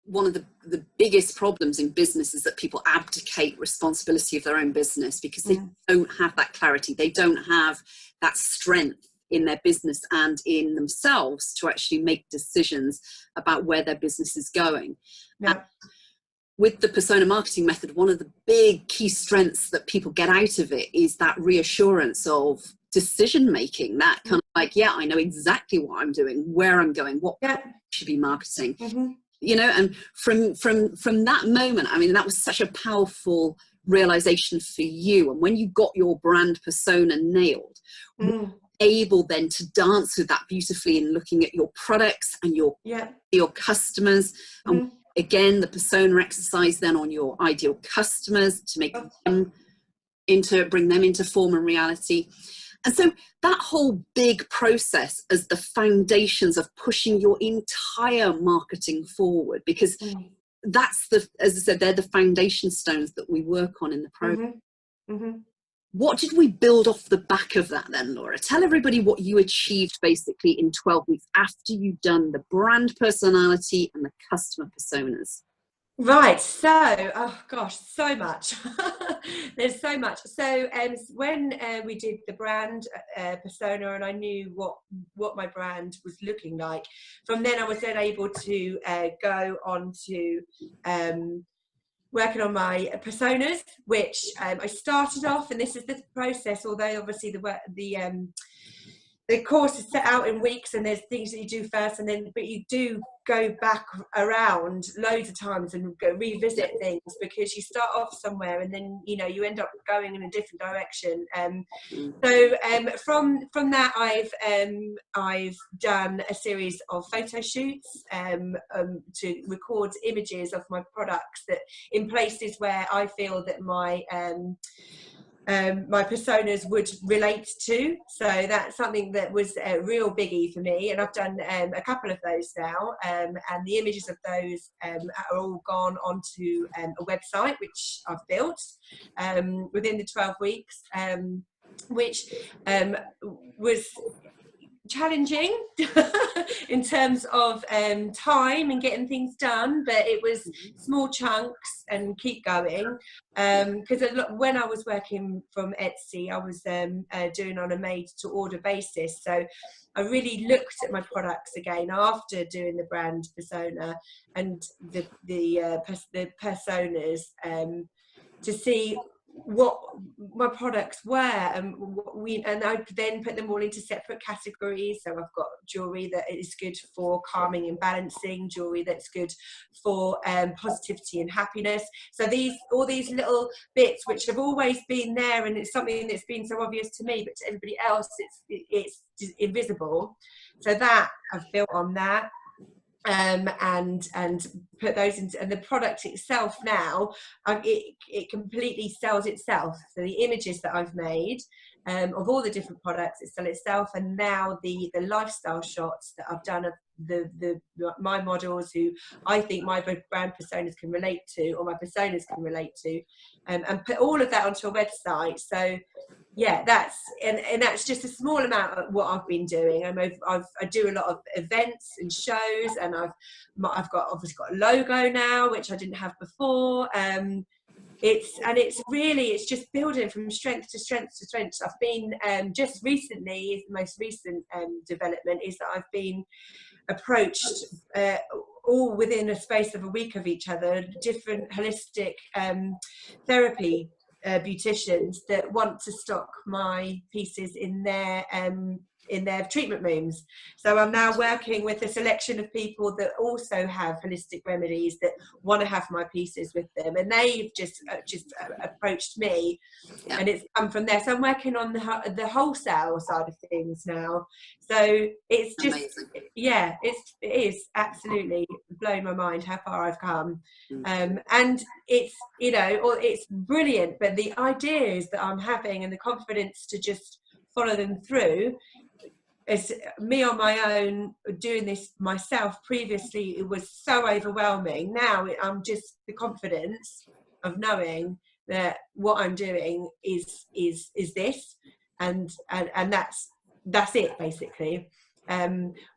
one of the biggest problems in business is that people abdicate responsibility of their own business because they don't have that clarity. They don't have that strength in their business and in themselves to actually make decisions about where their business is going. Yeah. With the persona marketing method, one of the big key strengths that people get out of it is that reassurance of decision making, that kind of like, yeah, I know exactly what I'm doing, where I'm going, what I should be marketing. You know, and from that moment, I mean, that was such a powerful realization for you. And when you got your brand persona nailed, able then to dance with that beautifully in looking at your products and your customers, and again the persona exercise then on your ideal customers to make them bring them into form and reality. And so that whole big process as the foundations of pushing your entire marketing forward, because that's as I said, they're the foundation stones that we work on in the program. What did we build off the back of that then, Laura? Tell everybody what you achieved basically in 12 weeks after you've done the brand personality and the customer personas. Right, so oh gosh, so much. There's so much. So when we did the brand persona and I knew what my brand was looking like, from then I was then able to go on to working on my personas, which I started off, and this is the process, although obviously the course is set out in weeks and there's things that you do first, and then but you do go back around loads of times and go revisit things, because you start off somewhere and then you know you end up going in a different direction. So from that I've done a series of photo shoots to record images of my products that in places where I feel that my personas would relate to. So that's something that was a real biggie for me, and I've done a couple of those now, and the images of those are all gone onto a website which I've built within the 12 weeks, which was challenging in terms of time and getting things done, but it was small chunks and keep going, because when I was working from Etsy I was doing on a made to order basis, so I really looked at my products again after doing the brand persona and the personas to see what my products were, and I then put them all into separate categories. So I've got jewelry that is good for calming and balancing, jewelry that's good for positivity and happiness. So all these little bits which have always been there, and it's something that's been so obvious to me, but to everybody else it's invisible. So that I've built on that. And put those into, and the product itself now it completely sells itself. So the images that I've made of all the different products, it sells itself. And now the lifestyle shots that I've done of my models who I think my brand personas can relate to, or my personas can relate to, and put all of that onto a website. So yeah, that's just a small amount of what I've been doing. I do a lot of events and shows, and I've obviously got a logo now, which I didn't have before. It's just building from strength to strength to strength. I've been just recently, the most recent development is that I've been approached all within a space of a week of each other, different holistic therapy beauticians that want to stock my pieces in their treatment rooms. So I'm now working with a selection of people that also have holistic remedies that want to have my pieces with them, and they've just approached me, and it's come from there. So I'm working on the wholesale side of things now. So it's just amazing. Yeah, it is absolutely blown my mind how far I've come. And it's it's brilliant, but the ideas that I'm having and the confidence to just follow them through, as me on my own doing this myself previously, it was so overwhelming. Now I'm just the confidence of knowing that what I'm doing is this, and that's it basically.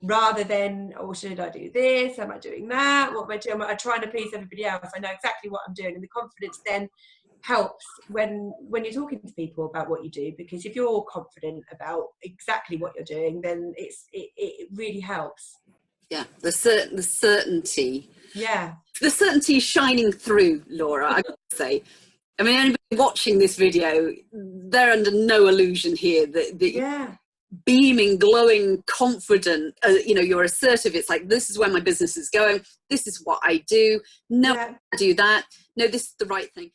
rather than, oh, should I do this? Am I doing that? What am I doing? Am I trying to please everybody else? I know exactly what I'm doing. And the confidence then helps when you're talking to people about what you do, because if you're confident about exactly what you're doing, then it really helps. Yeah, the certainty. Yeah. The certainty shining through, Laura, I gotta say. I mean, anybody watching this video, they're under no illusion here that Yeah. beaming, glowing, confident, you know, you're assertive. It's like, this is where my business is going. This is what I do. No, Yeah. I do that. No, this is the right thing.